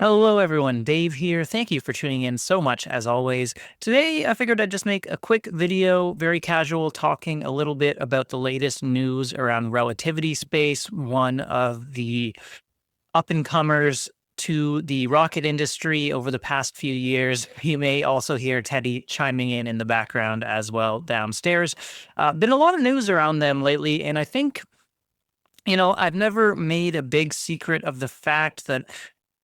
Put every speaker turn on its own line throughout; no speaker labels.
Hello, everyone. Dave here. Thank you for tuning in so much, as always. Today, I figured I'd just make a quick video, very casual, talking a little bit about the latest news around relativity space, one of the up and comers to the rocket industry over the past few years. You may also hear Teddy chiming in the background as well downstairs. Been a lot of news around them lately, and I think, I've never made a big secret of the fact that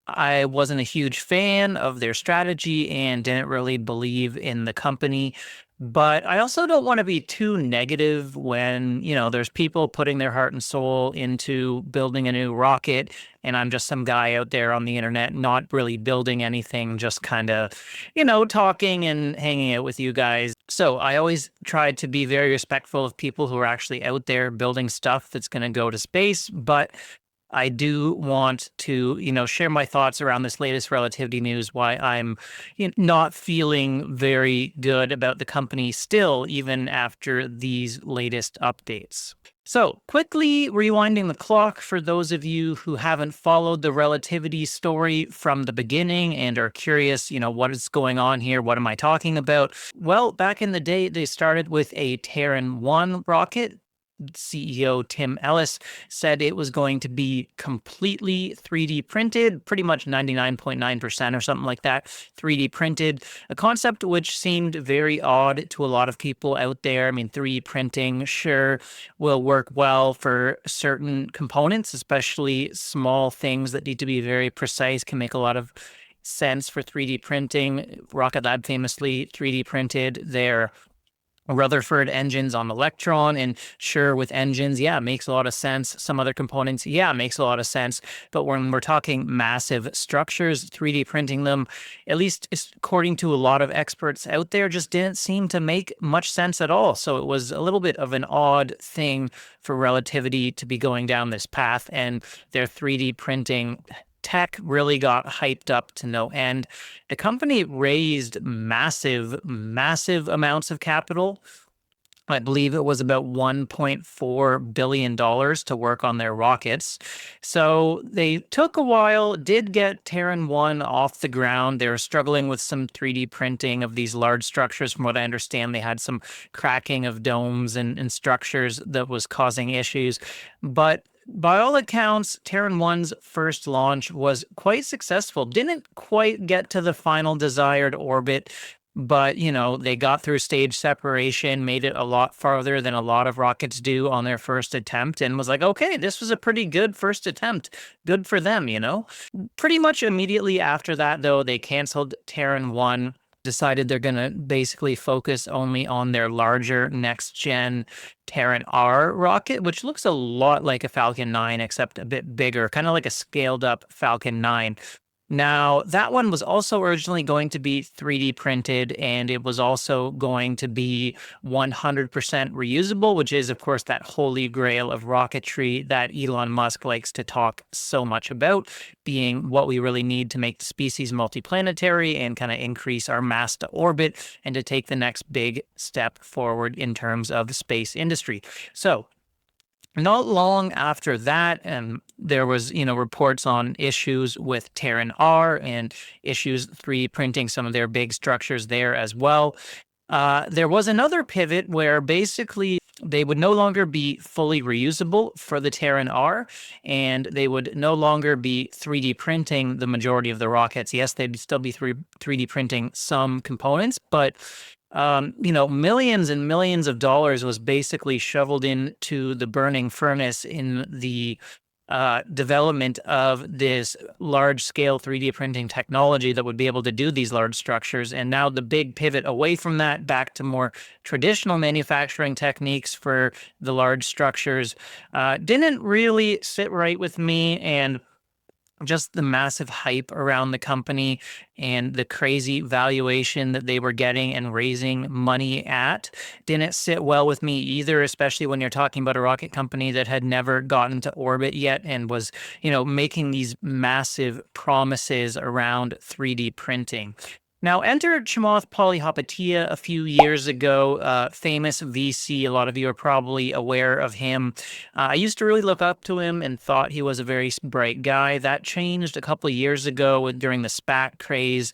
I wasn't a huge fan of their strategy and didn't really believe in the company. But I also don't want to be too negative when, there's people putting their heart and soul into building a new rocket. And I'm just some guy out there on the internet, not really building anything, just kind of, talking and hanging out with you guys. So I always try to be very respectful of people who are actually out there building stuff that's going to go to space. But I do want to, share my thoughts around this latest relativity news, why I'm not feeling very good about the company still, even after these latest updates. So, quickly rewinding the clock for those of you who haven't followed the relativity story from the beginning and are curious, what is going on here? What am I talking about? Well, back in the day, they started with a Terran-R rocket. CEO Tim Ellis said it was going to be completely 3D printed, pretty much 99.9% or something like that, 3D printed, a concept which seemed very odd to a lot of people out there. I mean, 3D printing, sure, will work well for certain components, especially small things that need to be very precise, can make a lot of sense for 3D printing. Rocket Lab famously 3D printed their Rutherford engines on Electron, and sure, with engines, yeah, it makes a lot of sense. Some other components, yeah, it makes a lot of sense. But when we're talking massive structures, 3D printing them, at least according to a lot of experts out there, just didn't seem to make much sense at all. So it was a little bit of an odd thing for relativity to be going down this path, and their 3D printing tech really got hyped up to no end. The company raised massive amounts of capital. I believe it was about $1.4 billion to work on their rockets. So they took a while, did get Terran-1 off the ground. They were struggling with some 3D printing of these large structures. From what I understand, they had some cracking of domes and structures that was causing issues. But by all accounts, Terran-1's first launch was quite successful. Didn't quite get to the final desired orbit, but, they got through stage separation, made it a lot farther than a lot of rockets do on their first attempt, and was like, okay, this was a pretty good first attempt. Good for them, Pretty much immediately after that, though, they canceled Terran-1, decided they're going to basically focus only on their larger next-gen Terran-R rocket, which looks a lot like a Falcon 9, except a bit bigger, kind of like a scaled-up Falcon 9. Now, that one was also originally going to be 3D printed, and it was also going to be 100% reusable, which is, of course, that holy grail of rocketry that Elon Musk likes to talk so much about, being what we really need to make the species multiplanetary and kind of increase our mass to orbit and to take the next big step forward in terms of the space industry. So, not long after that, there was, reports on issues with Terran-R and issues 3D printing some of their big structures there as well. There was another pivot where basically they would no longer be fully reusable for the Terran-R, and they would no longer be 3D printing the majority of the rockets. Yes, they'd still be 3D printing some components, but millions and millions of dollars was basically shoveled into the burning furnace in the development of this large-scale 3D printing technology that would be able to do these large structures. And now the big pivot away from that back to more traditional manufacturing techniques for the large structures didn't really sit right with me, and just the massive hype around the company and the crazy valuation that they were getting and raising money at didn't sit well with me either, especially when you're talking about a rocket company that had never gotten to orbit yet and was, making these massive promises around 3D printing. Now, enter Chamath Palihapitiya a few years ago, famous VC. A lot of you are probably aware of him. I used to really look up to him and thought he was a very bright guy. That changed a couple of years ago during the SPAC craze.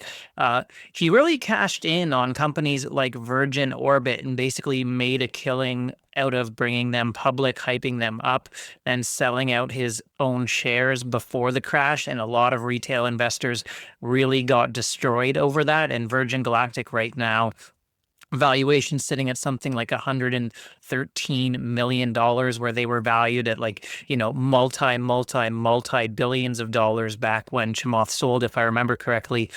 He really cashed in on companies like Virgin Orbit and basically made a killing out of bringing them public, hyping them up, and selling out his own shares before the crash. And a lot of retail investors really got destroyed over that. And Virgin Galactic right now, valuation sitting at something like $113 million, where they were valued at like, multi billions of dollars back when Chamath sold, if I remember correctly.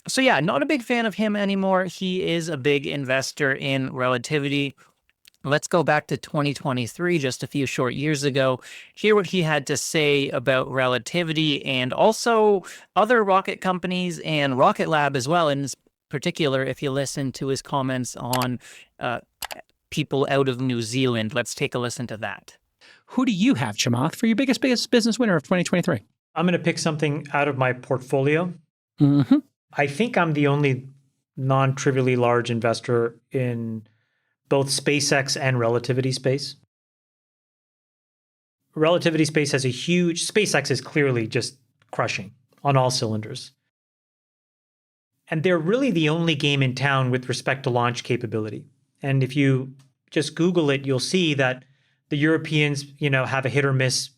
So yeah, not a big fan of him anymore. He is a big investor in Relativity. Let's go back to 2023, just a few short years ago. Hear what he had to say about Relativity and also other rocket companies and Rocket Lab as well. In particular, if you listen to his comments on people out of New Zealand. Let's take a listen to that.
Who do you have, Chamath, for your biggest business winner of 2023?
I'm going to pick something out of my portfolio.
Mm-hmm.
I think I'm the only non-trivially large investor in both SpaceX and Relativity space. Relativity space has a huge, SpaceX is clearly just crushing on all cylinders. And they're really the only game in town with respect to launch capability. And if you just Google it, you'll see that the Europeans, have a hit or miss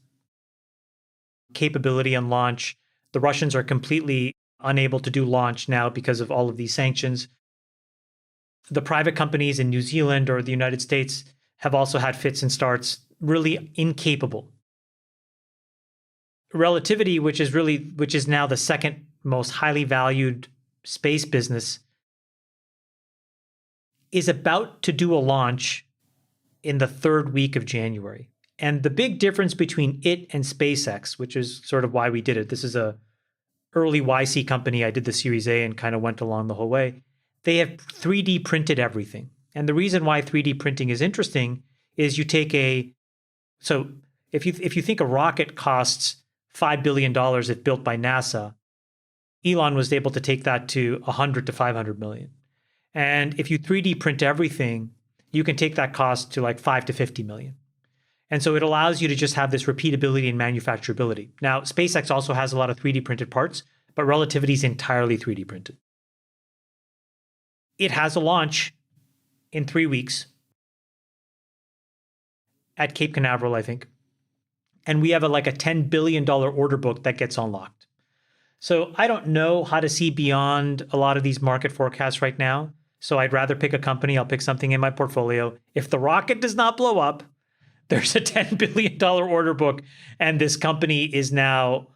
capability on launch. The Russians are completely unable to do launch now because of all of these sanctions. The private companies in New Zealand or the United States have also had fits and starts, really incapable. Relativity, which is now the second most highly valued space business, is about to do a launch in the third week of January. And the big difference between it and SpaceX, which is sort of why we did it, this is a early YC company. I did the Series A and kind of went along the whole way. They have 3D printed everything. And the reason why 3D printing is interesting is you take so if you think a rocket costs $5 billion if built by NASA, Elon was able to take that to 100 to 500 million. And if you 3D print everything, you can take that cost to like 5 to 50 million. And so it allows you to just have this repeatability and manufacturability. Now, SpaceX also has a lot of 3D printed parts, but Relativity is entirely 3D printed. It has a launch in 3 weeks at Cape Canaveral, I think. And we have a $10 billion order book that gets unlocked. So I don't know how to see beyond a lot of these market forecasts right now. So I'd rather pick a company. I'll pick something in my portfolio. If the rocket does not blow up, there's a $10 billion order book, and this company is now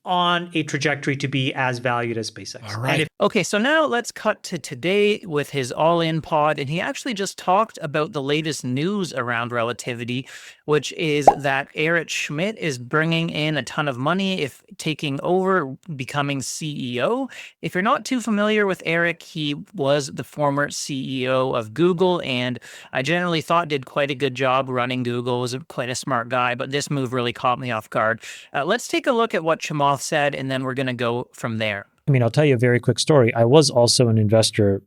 on a trajectory to be as valued as SpaceX.
All right.
Okay, so now let's cut to today with his all-in pod, and he actually just talked about the latest news around Relativity, which is that Eric Schmidt is bringing in a ton of money if taking over, becoming CEO. If you're not too familiar with Eric, he was the former CEO of Google, and I generally thought did quite a good job running Google, was quite a smart guy, but this move really caught me off guard. Let's take a look at what Chamath said, and then we're going to go from there.
I'll tell you a very quick story. I was also an investor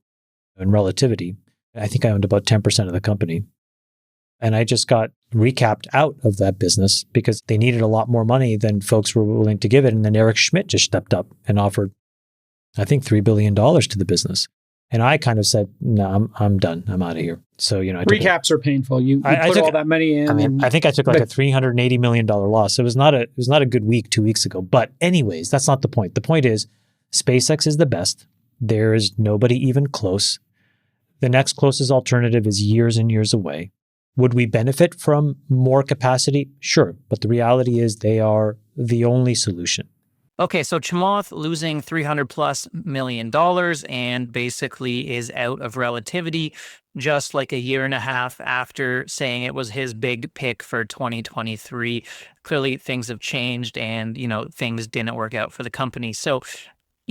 in Relativity. I think I owned about 10% of the company. And I just got recapped out of that business because they needed a lot more money than folks were willing to give it. And then Eric Schmidt just stepped up and offered, I think, $3 billion to the business. And I kind of said, no, I'm done. I'm out of here. So,
Recaps are painful. You put all that money in.
I think I took a $380 million loss. It was not a good week 2 weeks ago. But anyways, that's not the point. The point is SpaceX is the best. There is nobody even close. The next closest alternative is years and years away. Would we benefit from more capacity? Sure. But the reality is they are the only solution.
Okay, so Chamath losing $300+ million and basically is out of Relativity just like a year and a half after saying it was his big pick for 2023. Clearly things have changed and, things didn't work out for the company. So,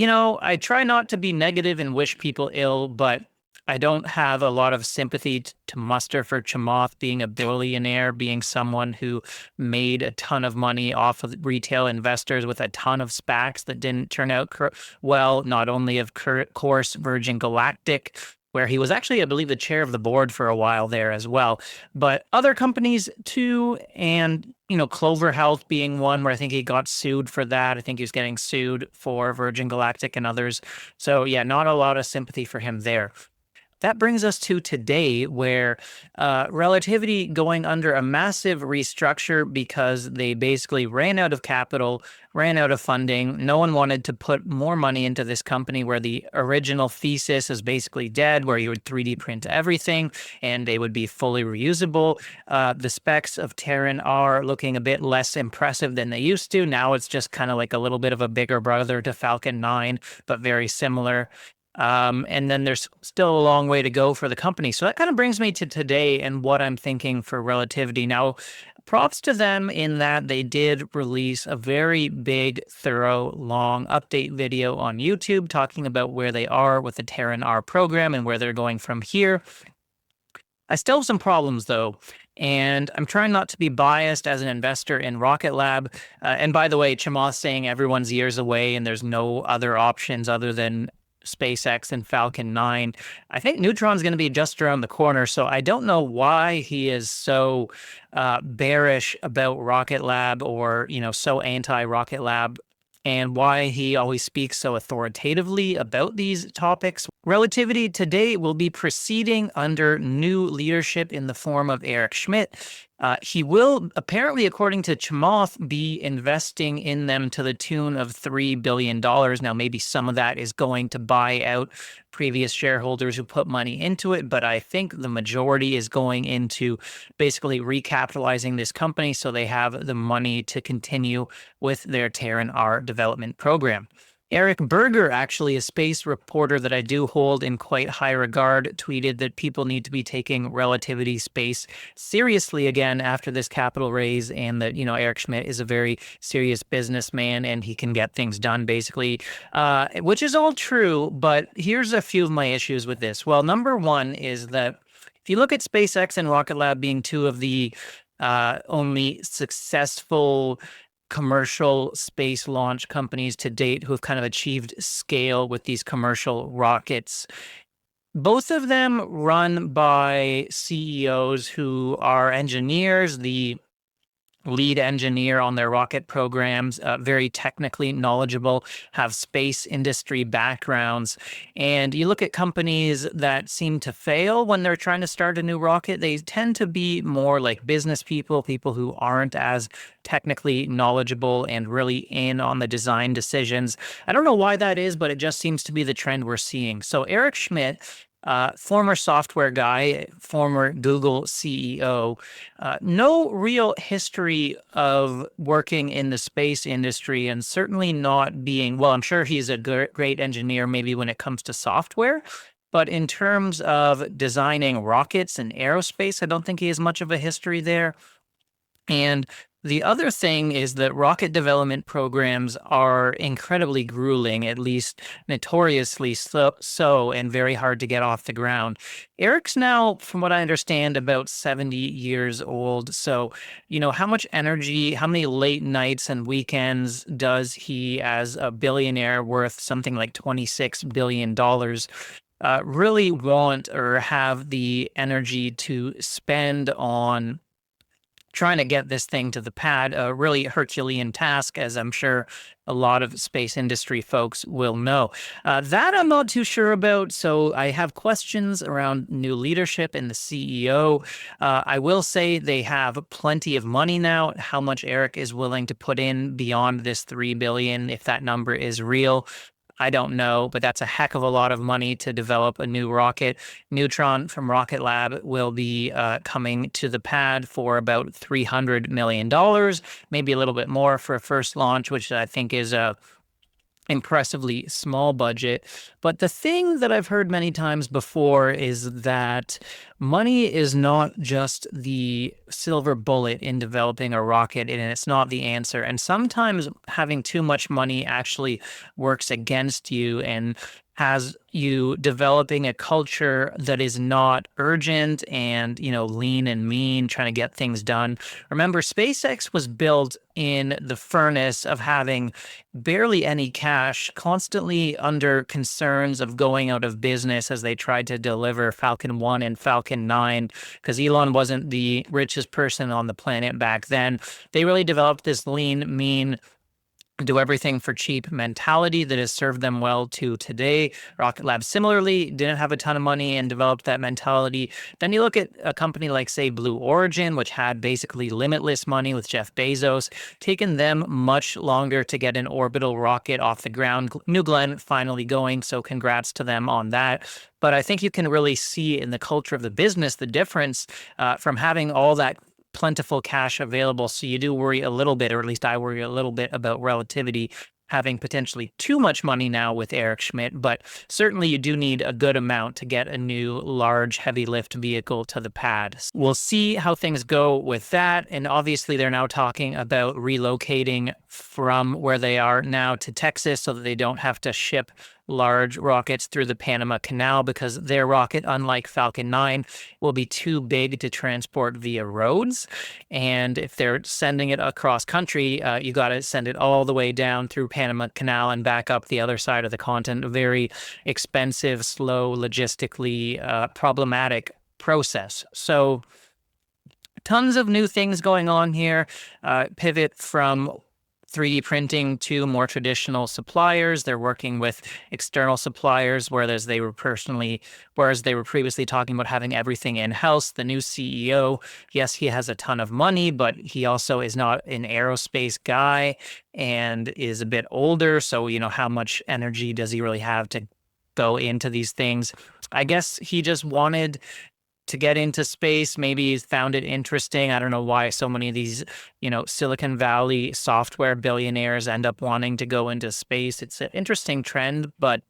I try not to be negative and wish people ill, but I don't have a lot of sympathy to muster for Chamath being a billionaire, being someone who made a ton of money off of retail investors with a ton of SPACs that didn't turn out well, not only of course Virgin Galactic, where he was actually, I believe, the chair of the board for a while there as well, but other companies too. And, Clover Health being one where I think he got sued for that. I think he was getting sued for Virgin Galactic and others. So yeah, not a lot of sympathy for him there. That brings us to today, where Relativity going under a massive restructure because they basically ran out of capital, ran out of funding. No one wanted to put more money into this company where the original thesis is basically dead, where you would 3D print everything and they would be fully reusable. The specs of Terran-R looking a bit less impressive than they used to. Now it's just kind of like a little bit of a bigger brother to Falcon 9, but very similar. And then there's still a long way to go for the company. So that kind of brings me to today and what I'm thinking for Relativity. Now, props to them in that they did release a very big, thorough, long update video on YouTube talking about where they are with the Terran-R program and where they're going from here. I still have some problems, though, and I'm trying not to be biased as an investor in Rocket Lab. And by the way, Chamath saying everyone's years away and there's no other options other than SpaceX and Falcon 9. I think Neutron's going to be just around the corner, so I don't know why he is so bearish about Rocket Lab, or so anti-Rocket Lab, and why he always speaks so authoritatively about these topics. Relativity today will be proceeding under new leadership in the form of Eric Schmidt. He will, apparently, according to Chamath, be investing in them to the tune of $3 billion. Now, maybe some of that is going to buy out previous shareholders who put money into it, but I think the majority is going into basically recapitalizing this company so they have the money to continue with their Terran-R development program. Eric Berger, actually a space reporter that I do hold in quite high regard, tweeted that people need to be taking Relativity space seriously again after this capital raise, and that, Eric Schmidt is a very serious businessman and he can get things done, basically, which is all true. But here's a few of my issues with this. Well, number one is that if you look at SpaceX and Rocket Lab being two of the only successful commercial space launch companies to date who have kind of achieved scale with these commercial rockets, both of them run by CEOs who are engineers. The lead engineer on their rocket programs, very technically knowledgeable, have space industry backgrounds. And you look at companies that seem to fail when they're trying to start a new rocket, they tend to be more like business people, people who aren't as technically knowledgeable and really in on the design decisions. I don't know why that is, but it just seems to be the trend we're seeing. So Eric Schmidt, former software guy, former Google CEO, no real history of working in the space industry, and certainly not being, well, I'm sure he's a great engineer maybe when it comes to software, but in terms of designing rockets and aerospace, I don't think he has much of a history there. And the other thing is that rocket development programs are incredibly grueling, at least notoriously so, and very hard to get off the ground. Eric's now, from what I understand, about 70 years old. So, how much energy, how many late nights and weekends does he, as a billionaire worth something like $26 billion, really want or have the energy to spend on trying to get this thing to the pad? A really Herculean task, as I'm sure a lot of space industry folks will know. That I'm not too sure about, so I have questions around new leadership and the CEO. I will say they have plenty of money now. How much Eric is willing to put in beyond this $3 billion, if that number is real, I don't know, but that's a heck of a lot of money to develop a new rocket. Neutron from Rocket Lab will be coming to the pad for about $300 million, maybe a little bit more for a first launch, which I think is a impressively small budget. But the thing that I've heard many times before is that money is not just the silver bullet in developing a rocket, and it's not the answer. And sometimes having too much money actually works against you. And has you developing a culture that is not urgent and, lean and mean, trying to get things done. Remember, SpaceX was built in the furnace of having barely any cash, constantly under concerns of going out of business as they tried to deliver Falcon 1 and Falcon 9, because Elon wasn't the richest person on the planet back then. They really developed this lean, mean, do everything for cheap mentality that has served them well to today. Rocket Lab similarly didn't have a ton of money and developed that mentality. Then you look at a company like, say, Blue Origin, which had basically limitless money with Jeff Bezos, taken them much longer to get an orbital rocket off the ground. New Glenn finally going, so congrats to them on that. But I think you can really see in the culture of the business the difference from having all that plentiful cash available. So you do worry a little bit, or at least I worry a little bit about Relativity having potentially too much money now with Eric Schmidt, but certainly you do need a good amount to get a new large heavy lift vehicle to the pad. We'll see how things go with that. And obviously they're now talking about relocating from where they are now to Texas so that they don't have to ship large rockets through the Panama Canal, because their rocket, unlike Falcon 9, will be too big to transport via roads. And if they're sending it across country, you got to send it all the way down through Panama Canal and back up the other side of the continent. A very expensive, slow, logistically problematic process. So tons of new things going on here. Pivot from 3D printing to more traditional suppliers. They're working with external suppliers, whereas they were previously talking about having everything in-house. The new CEO, yes, he has a ton of money, but he also is not an aerospace guy and is a bit older. So, how much energy does he really have to go into these things? I guess he just wanted to get into space. Maybe he's found it interesting. I don't know why so many of these, Silicon Valley software billionaires end up wanting to go into space. It's an interesting trend, but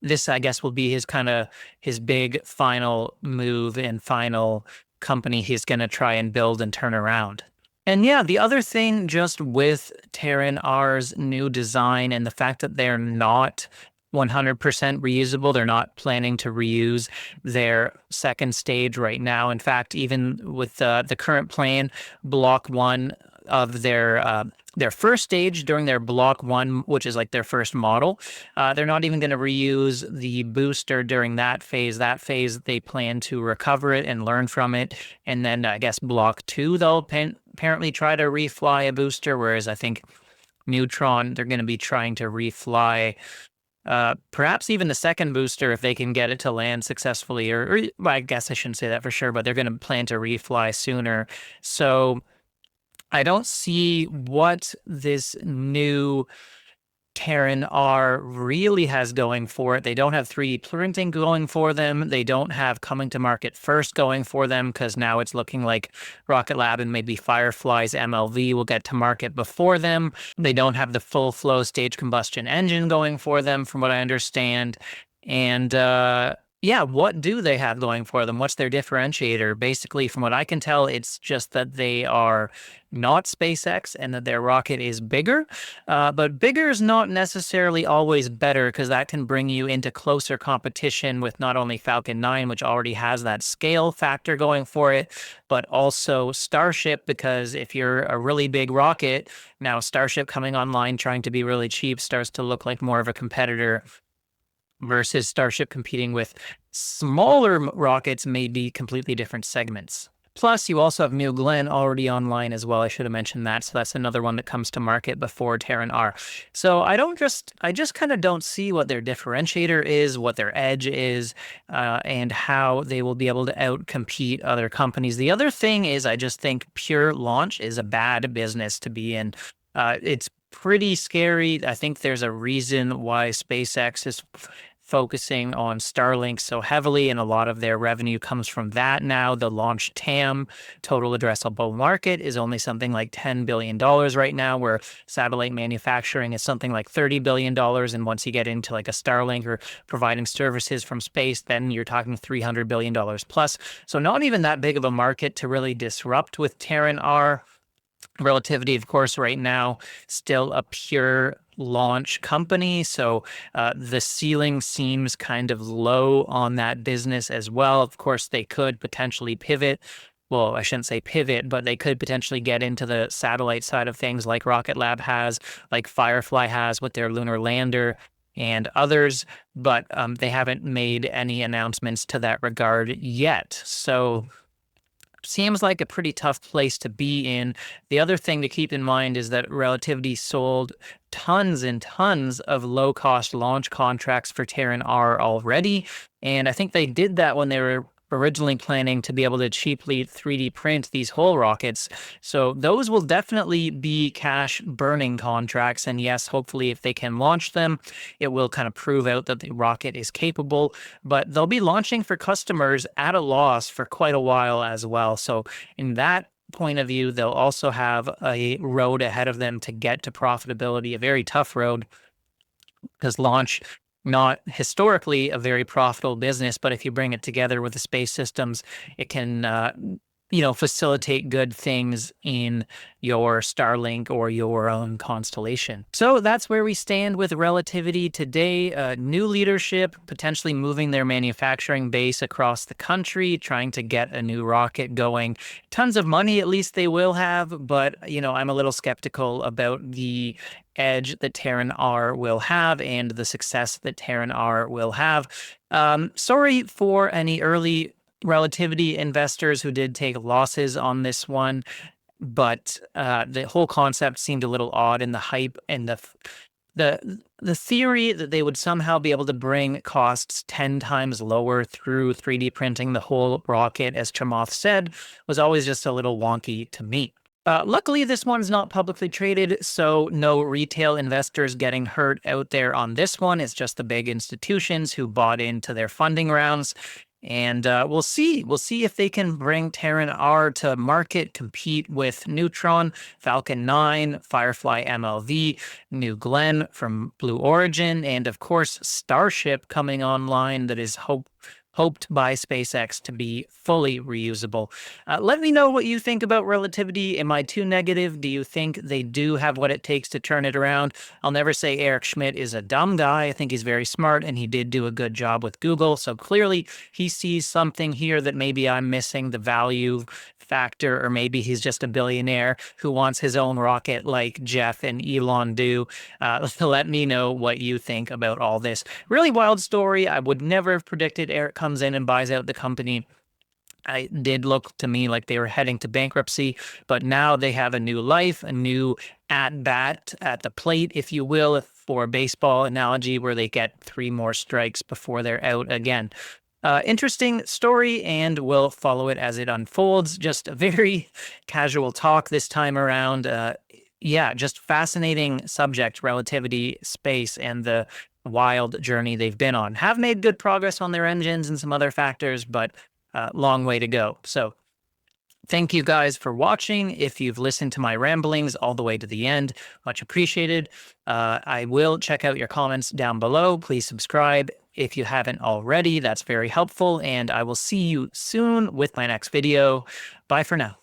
this, I guess, will be his big final move and final company he's going to try and build and turn around. And yeah, the other thing just with Terran-R's new design and the fact that they're not 100% reusable. They're not planning to reuse their second stage right now. In fact, even with the current plan, Block 1 of their first stage during their Block 1, which is like their first model, they're not even going to reuse the booster during that phase. That phase, they plan to recover it and learn from it. And then I guess Block 2, they'll apparently try to refly a booster, whereas I think Neutron, they're going to be trying to refly perhaps even the second booster if they can get it to land successfully, or well, I guess I shouldn't say that for sure, but they're going to plan to refly sooner. So I don't see what this new Terran-R really has going for it. They don't have 3D printing going for them. They don't have coming to market first going for them, because now it's looking like Rocket Lab and maybe Firefly's MLV will get to market before them. They don't have the full flow stage combustion engine going for them, from what I understand. And yeah, what do they have going for them? What's their differentiator? Basically, from what I can tell, it's just that they are not SpaceX and that their rocket is bigger. But bigger is not necessarily always better, because that can bring you into closer competition with not only Falcon 9, which already has that scale factor going for it, but also Starship, because if you're a really big rocket, now Starship coming online trying to be really cheap starts to look like more of a competitor, versus Starship competing with smaller rockets, may be completely different segments. Plus, you also have New Glenn already online as well. I should have mentioned that. So that's another one that comes to market before Terran-R. So I just kind of don't see what their differentiator is, what their edge is, and how they will be able to outcompete other companies. The other thing is, I just think pure launch is a bad business to be in. It's pretty scary. I think there's a reason why SpaceX is focusing on Starlink so heavily, and a lot of their revenue comes from that now. The launch TAM, total addressable market, is only something like $10 billion right now, where satellite manufacturing is something like $30 billion. And once you get into like a Starlink or providing services from space, then you're talking $300 billion plus. So not even that big of a market to really disrupt with Terran-R. Relativity, of course, right now, still a pure launch company. So the ceiling seems kind of low on that business as well. Of course, they could potentially pivot. Well, I shouldn't say pivot, but they could potentially get into the satellite side of things like Rocket Lab has, like Firefly has with their lunar lander and others, but they haven't made any announcements to that regard yet. So seems like a pretty tough place to be in. The other thing to keep in mind is that Relativity sold tons and tons of low-cost launch contracts for Terran-R already, and I think they did that when they were originally planning to be able to cheaply 3D print these whole rockets. So those will definitely be cash burning contracts. And yes, hopefully if they can launch them, it will kind of prove out that the rocket is capable, but they'll be launching for customers at a loss for quite a while as well. So in that point of view, they'll also have a road ahead of them to get to profitability, a very tough road, because launch, not historically a very profitable business, but if you bring it together with the space systems, it can facilitate good things in your Starlink or your own constellation. So that's where we stand with Relativity today. New leadership, potentially moving their manufacturing base across the country, trying to get a new rocket going. Tons of money, at least they will have, but I'm a little skeptical about the edge that Terran-R will have and the success that Terran-R will have. Sorry for any early Relativity investors who did take losses on this one, but the whole concept seemed a little odd, and the hype and the theory that they would somehow be able to bring costs 10 times lower through 3D printing the whole rocket, as Chamath said, was always just a little wonky to me. Luckily, this one's not publicly traded, so no retail investors getting hurt out there on this one. It's just the big institutions who bought into their funding rounds. And we'll see. We'll see if they can bring Terran-R to market, compete with Neutron, Falcon 9, Firefly MLV, New Glenn from Blue Origin, and of course, Starship coming online that is hoped by SpaceX to be fully reusable. Let me know what you think about Relativity. Am I too negative? Do you think they do have what it takes to turn it around? I'll never say Eric Schmidt is a dumb guy. I think he's very smart, and he did do a good job with Google. So clearly he sees something here that maybe I'm missing the value factor, or maybe he's just a billionaire who wants his own rocket like Jeff and Elon do. Let me know what you think about all this. Really wild story. I would never have predicted Eric comes in and buys out the company. It did look to me like they were heading to bankruptcy, but now they have a new life, a new at-bat at the plate, if you will, for a baseball analogy, where they get 3 more strikes before they're out again. Interesting story, and we'll follow it as it unfolds. Just a very casual talk this time around. Yeah, just fascinating subject, Relativity, space, and the wild journey they've been on. Have made good progress on their engines and some other factors, but long way to go. So thank you guys for watching. If you've listened to my ramblings all the way to the end, much appreciated. I will check out your comments down below. Please subscribe if you haven't already. That's very helpful, and I will see you soon with my next video. Bye for now.